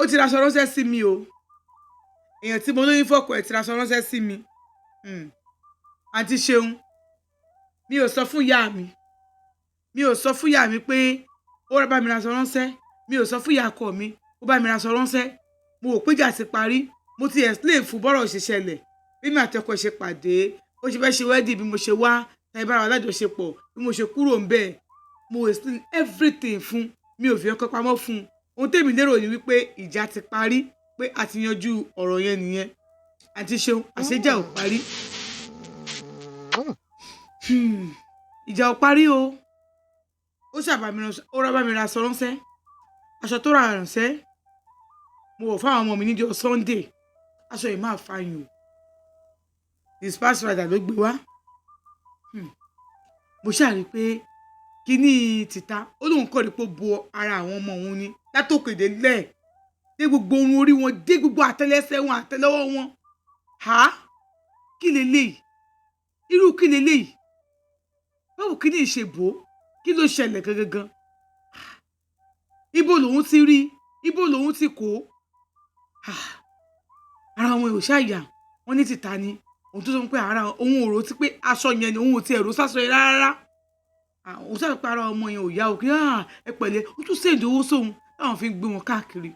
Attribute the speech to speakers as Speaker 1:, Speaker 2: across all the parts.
Speaker 1: ó ti raṣọ ránṣẹ́ sí mi o èèyàn tí mo lóyún fọ́kọ ẹ̀ ti raṣọ ránṣẹ́ sí mi àǹtí Ṣeun mi ò sọ fún ìyá mi ò sọ fún ìyá mi pé ó bá mi raṣọ ránṣẹ́ mi ò sọ fún ìyá ọkọ mi ó bá mi raṣọ ránṣẹ́ mo ò péjà ti parí mo ti explain fún bọ́rọ̀ ṣe ṣẹlẹ̀ bí mi àti ọkọ ṣe pàdé ó ṣe fẹ́ ṣe wedding bí mo ṣe wá tàbí bára wa lájọṣepọ̀ bí mo ṣe kúrò ń bẹ̀ mo explain everything fún mi ò fi ọkọ pamọ́ fún ohun tèmi lérò ni wípé ìjà ti parí pé a ti yanjú ọ̀rọ̀ yẹn nìyẹn àǹtí Ṣeun àṣejà ò parí ìjà ò parí o ó rà bá mi ra aṣọ ránṣẹ́ aṣọ tó ra ránṣẹ́ mo wọ̀ fáwọn ọmọ mi níjọ́ Sunday aṣọ yìí máa fàyàn o dispatch rider ló gbé wá mo ṣàrí pé kíní tìta ó lóun kọ́ ni pé bo ara àwọn ọmọ òun ni látòkèdè lẹ̀ dé gbogbo orun orí wọn dé gbogbo àtẹ́lẹsẹ̀ wọn àtẹ́lẹwọ́ wọn kí leléyìí irú kí leléyìí báwo kí ni ìṣe bò ó kí ló ṣẹlẹ̀ gangan ibo lòun ti rí ibo lòun ti kó ara wọn ò ṣàyà wọn ní tìta ni òun tó sọ pé ara òun ò rò tí pé aṣọ yẹn ni òun ò tiẹ̀ rò sásọ yẹn rárá òun sábà pé ara ọmọ yẹn ò yá òkè ẹ pẹ̀lẹ́ ó tún sèǹdì owó sóhun táwọn fi ń gbé wọn káàkiri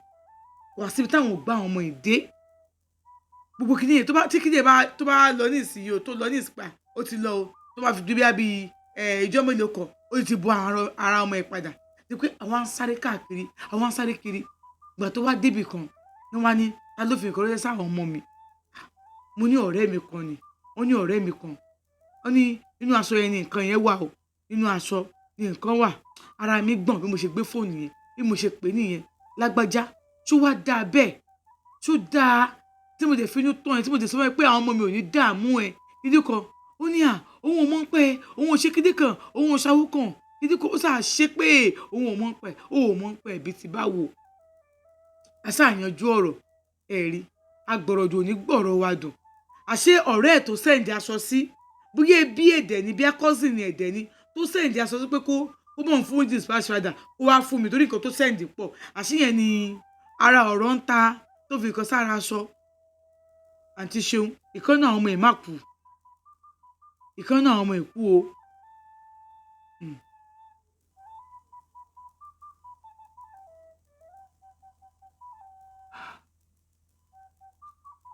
Speaker 1: wá síbi táwọn ò gbá àwọn ọmọ ìdé gbogbo kìnìyàn tí kìnìyàn tó bá lọ ní ìsinyìí o tó lọ ní ìsìpà ó ti lọ o tó bá fi dúbí àbí ìjọ mélòó kan ó ti bọ ara ọmọ ẹ̀ padà ní pé àwọn ń sáré káàkiri àwọn ń sáré kiri ìgbà tó wá débì kan ní wọ́n á ní ta ló fi nǹkan ránṣẹ́ sáwọn ọmọ mi mo ní ọ̀rẹ́ mi kan ni wọ́n ní ọ̀rẹ́ mi kan wọ́n ní nínú aṣọ yẹn ni nǹkan yẹn wà o nínú aṣọ ni nǹkan wà ara mi gbọ̀n bí mo ṣe gbé fóònù yẹn bí mo ṣe pè nìyẹn lágbájá ṣó wá dáa bẹ́ẹ̀ ṣó dáa tí mo dẹ̀ fi inú tán ẹ tí mo dẹ̀ sọ pé àwọn ọmọ mi ò ní dààmú ẹ nídìí kan ó ní òun ò mọ̀ pé òun ò ṣe kíndé kan òun ò ṣàwó kan nídìí kan ó sà ṣe pé òun ò mọ̀ pé òun ò mọ̀ pé ibi tí bá wò àṣàyànjú ọ̀rọ̀ ẹ̀rí agbọ̀rọ̀dọ̀ ní gbọ̀rọ̀ wa dùn àṣé ọ̀rẹ́ ẹ̀ tó sẹ́ǹdì aṣọ sí bóyá bí èdè ni bí akọ́sìn ẹ̀dẹ̀ ni tó sẹ́ǹdì aṣọ sí pé kó mọ̀ fún dispatch rider kó wá fún mi torí nǹkan tó sẹ́ǹdì pọ̀ àṣìyẹn ni ara ọ̀rọ̀ ń ta tó fi nǹkan sára aṣọ àǹtí Ṣeun ìkan náà ọmọ ẹ̀ má kú ìkan náà ọmọ ẹ̀ kú o.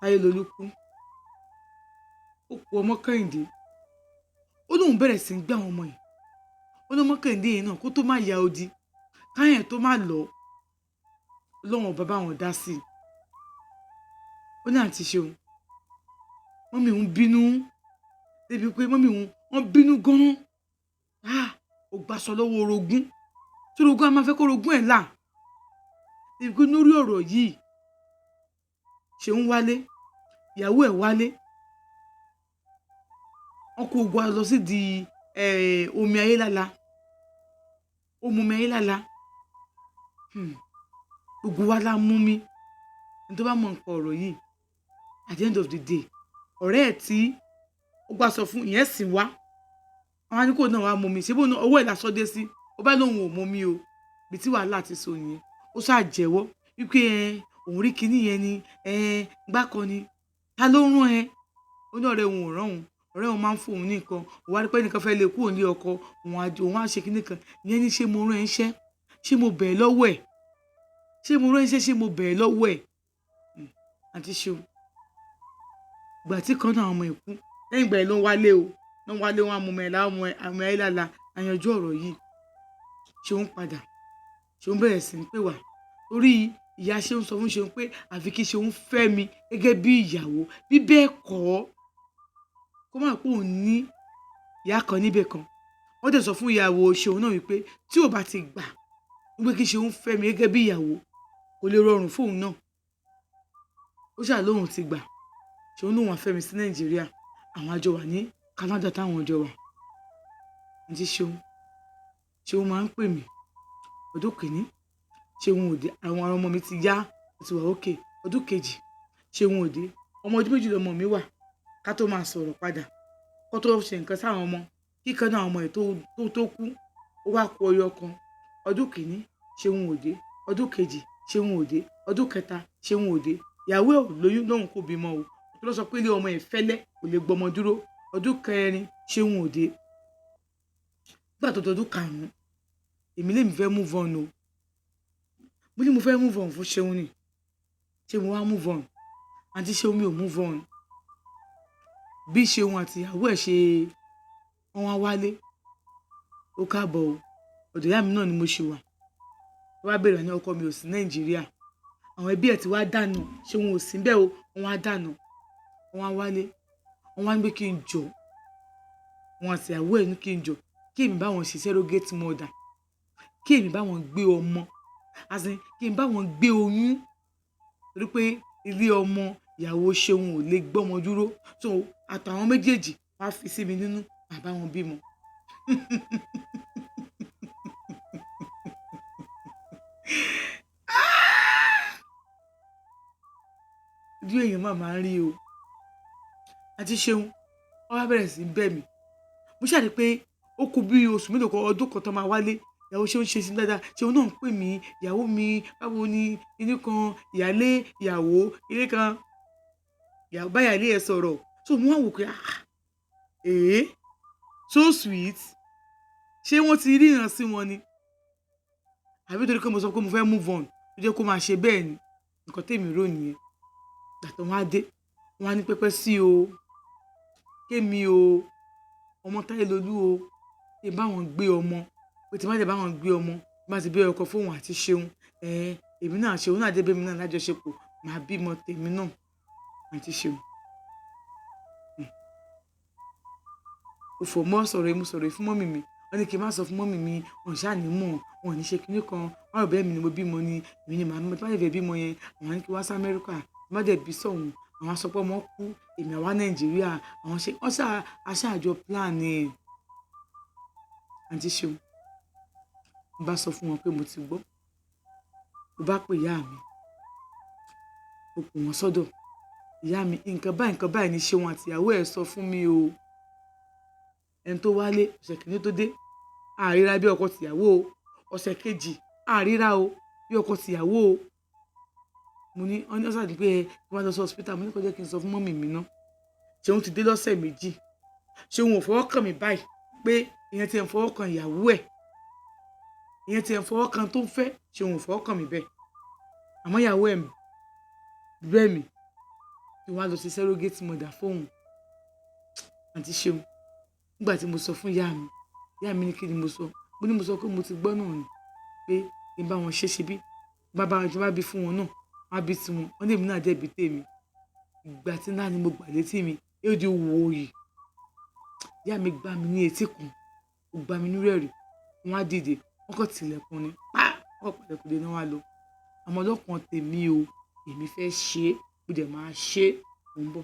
Speaker 1: Ayélolú kú ó kú ọmọ Kẹ́hìndé ó lóun bẹ̀rẹ̀ sí ń gbé àwọn ọmọ yìí ó lọ́mọ Kẹ́hìndé yẹn náà kó tó má ya odi káyàn tó má lọ lọ́wọ́n bàbá wọn dá sí i ó ní àǹtí Ṣeun mọ́mí òun bínú débi pé mọ́mí òun wọ́n bínú gan-an ó gbaṣọ lọ́wọ́ orogún tí orogún a máa fẹ́ kó orogún ẹ̀ là débi pé lórí ọ̀rọ̀ yìí Ṣeun wálé ìyàwó ẹ̀ wálé wọn kó ogun lọ sí di omi ayélala omi ayélala gbogbo wa la mú mi ní tó bá mọ nǹkan ọ̀rọ̀ yìí at the end of the day ọ̀rẹ́ ẹ̀ tí ó gbà sọ fún ìyẹn sì wá àwọn àníkò náà wàá mú mi ṣé bó owó ẹ̀ lásán dé sí ó bá lóun ò mú mi o bí tí wàhálà ti so yẹn ó ṣáà jẹ́wọ́ wípé òun rí kinní yẹn ni gbá kan ni ta ló rán ẹ ó ní ọ̀rẹ́ òun ò rán òun ọ̀rẹ́ òun máa ń fún òun ní nǹkan òun wá rí pé nìkan fẹ́ lè kú òun lé ọkọ òun á ṣe kinní kan ìyẹn ní ṣé mo rán ẹ iṣẹ́ ṣé mo bẹ̀ ẹ́ lọ́wọ́ ẹ̀ ṣé mo rán iṣẹ́ ṣé mo bẹ̀ ẹ́ lọ́wọ́ ẹ̀ àǹtí Ṣeun ìgbà tí kan náà ọmọ ìkú lẹ́yìn ìgbà yẹn ló ń wálé wọn àmọ́ ẹ̀ láwọn àmọ́ ẹ̀ lálá àyànjú ọ̀rọ̀ yìí Ṣeun padà Ṣeun bẹ̀rẹ̀ sí ń pè wá orí ìyá Ṣeun sọ fún Ṣeun pé àfi kí Ṣeun fẹ́ mi gẹ́gẹ́ bí ìyàwó bí bẹ́ẹ̀ kọ́ kó má pò ní ìyá kan níbẹ̀ kan wọ́n tẹ̀ sọ fún ìyàwó Ṣeun náà wípé tí ò bá ti gbà wípé kí Ṣeun fẹ́ mi gẹ́gẹ́ bí ìyàwó kò lè rọrùn fóun náà ó ṣáà lóhùn ti gbà Ṣeun lóhùn afẹ́ mi sí Nàìjíríà àwọn àjọ wà ní Canada táwọn àjọ wà ní Ṣeun máa ń pè mí ọdún kìíní Ṣeun òde àwọn ọmọ mi ti yá ó ti wà òkè ọdún kejì Ṣeun òde ọmọ ọdún méjì lọmọ mi wà ká tó máa sọ̀rọ̀ padà kó tó ṣe nǹkan sáwọn ọmọ kíkan náà ọmọ ẹ̀ tó kú ó wá kú ọyọ kan ọdún kìíní Ṣeun òde ọdún kejì Ṣeun òde ọdún kẹta Ṣeun òde ìyàwó ẹ̀ ò lóyún lóhùn kò bímọ o tó lọ sọ pé ilé ọmọ ẹ̀ fẹ́lẹ́ kò lè gbọmọ dúró ọdún kẹrin Ṣeun òde nígbà tó dọdún karùn-ún èmi lèmi fẹ́ move on o mo ní mo fẹ́ move on fún Ṣeun ni Ṣeun wá move on àǹtí Ṣeun mi ò move on bí Ṣeun àti ìyàwó ẹ̀ ṣe wọ́n wá wálé ó káàbọ̀ o ọ̀dọ̀ ìyá mi náà ni mo ṣe wà wá bèrè ní ọkọ mi ò sí Nàìjíríà àwọn ẹbí ẹ̀ ti wá dànù Ṣeun ò sí bẹ́ẹ̀ o wọ́n wá dànù wọ́n wá wálé wọ́n wá ní pé kí n jọ wọn àti ìyàwó ẹ̀ ní kí n jọ kí èmi bá wọn ṣe surrogate mother kí èmi bá wọn gbé ọmọ àti kí n bá wọn gbé oyún torí pé ilé ọmọ ìyàwó Ṣeun ò lè gbọ́mọ dúró so àtàwọn méjèèjì wá fi sí mi nínú bàbá wọn bímọ. ojú èèyàn máa ń rí o àti Ṣeun wọ́n wá bẹ̀rẹ̀ sí bẹ̀ mí mo ṣàdé pé ó kù bí oṣù mélòó kan ọdún kan tó máa wálé ìyàwó Ṣeun ṣe sí dáadáa Ṣeun náà ń pè mí ìyàwó mi báwo ni ilé kan ìyálé ìyàwó ilé kan ìyàwó báyà ilé ẹ̀ sọ̀rọ̀ so mo wá wò pé so sweet ṣé wọ́n ti ríran sí wọn ni àbí torí pé mo sọ pé mo fẹ́ move on tó jẹ́ kó máa ṣe bẹ́ẹ̀ ni nǹkan tèmi rò nìyẹn gbàtọ̀ wọn á dé wọn á ní pẹ́pẹ́ sí o kémi o ọmọ Táyélolú o kí n bá wọn gbé ọmọ pé tí má jẹ́ bá wọn gbé ọmọ má ti bẹ́ẹ̀ ọkọ fóun àti Ṣeun èmi náà Ṣeun náà dé bẹ́mi náà lájọṣepọ̀ màá bímọ tèmi náà àti Ṣeun. ó fò mọ́ sọ̀rọ̀ mo sọ̀rọ̀ fún mọ́mì mi wọ́n ní kí n má sọ fún mọ́mì mi wọ́n ṣáà ní mọ̀ wọ́n ní ṣe kinní kan wọ́n rò bẹ́ẹ̀ mi ni mo bímọ ni èmi ni màmí tó bá dẹ̀ bímọ yẹn àwọn ní kí wá sí Amẹ́ríkà má dẹ̀ bí sọ̀hún àwọn sọ pé ọmọ kú èmi àwa Nàìjíríà àwọn ṣe wọ́n aṣáájọ plan ni àǹtí Ṣeun mo bá sọ fún wọn pé mo ti gbọ́ mo bá pè ìyá mi mo pè wọ́n sọ́dọ̀ ìyá mi nǹkan báyìí ni Ṣeun àti ìyàwó ẹ̀ sọ fún mi o ẹni tó wálé ọ̀sẹ̀ kìíní tó dé àríra bí ọkọ tìyàwó o ọ̀sẹ̀ kejì àríra o bí ọkọ tìyàwó o mo ní ọ̀sán àti pé kí wọ́n lọ sí hospital mo ní kó jẹ́ kí n sọ fún mọ́mì mi ná Ṣeun ti dé lọ́sẹ̀ méjì Ṣeun ò fọwọ́ kàn mí báyìí pé ìyẹn ti ẹ̀ ń fọwọ́ kan ìyàwó ẹ̀ ìyẹn ti ẹ̀ ń fọwọ́ kan tó ń fẹ́ Ṣeun ò fọwọ́ kàn mí bẹ́ẹ̀ àmọ́ ìyàwó ẹ̀ bẹ́ẹ̀ mi kí wọ́n lọ sí surrogate mother fóun àti Ṣeun nígbà tí mo sọ fún ìyá mi ní kí ni mo sọ pé mo ti gbọ́ náà ni pé kí n bá wọn ṣe bí bàbá wọn bá bí fún wọn náà wọn á bí tiwọn wọn lèmi náà dẹ̀ bí tèmi ìgbà tí náà ni mo gbà létí mi yóò di wòòyì ìyá mi gbá mi ní etí kan ó gbá mi nírú ẹ̀rí wọn á dìde wọn kàn tilẹ̀kùn ni wọn pàtàkì dé náà wá lọ àmọ́ ọlọ́kàn tèmi o èmi fẹ́ ṣe é mo dẹ̀ máa ṣe é mo ń bọ̀.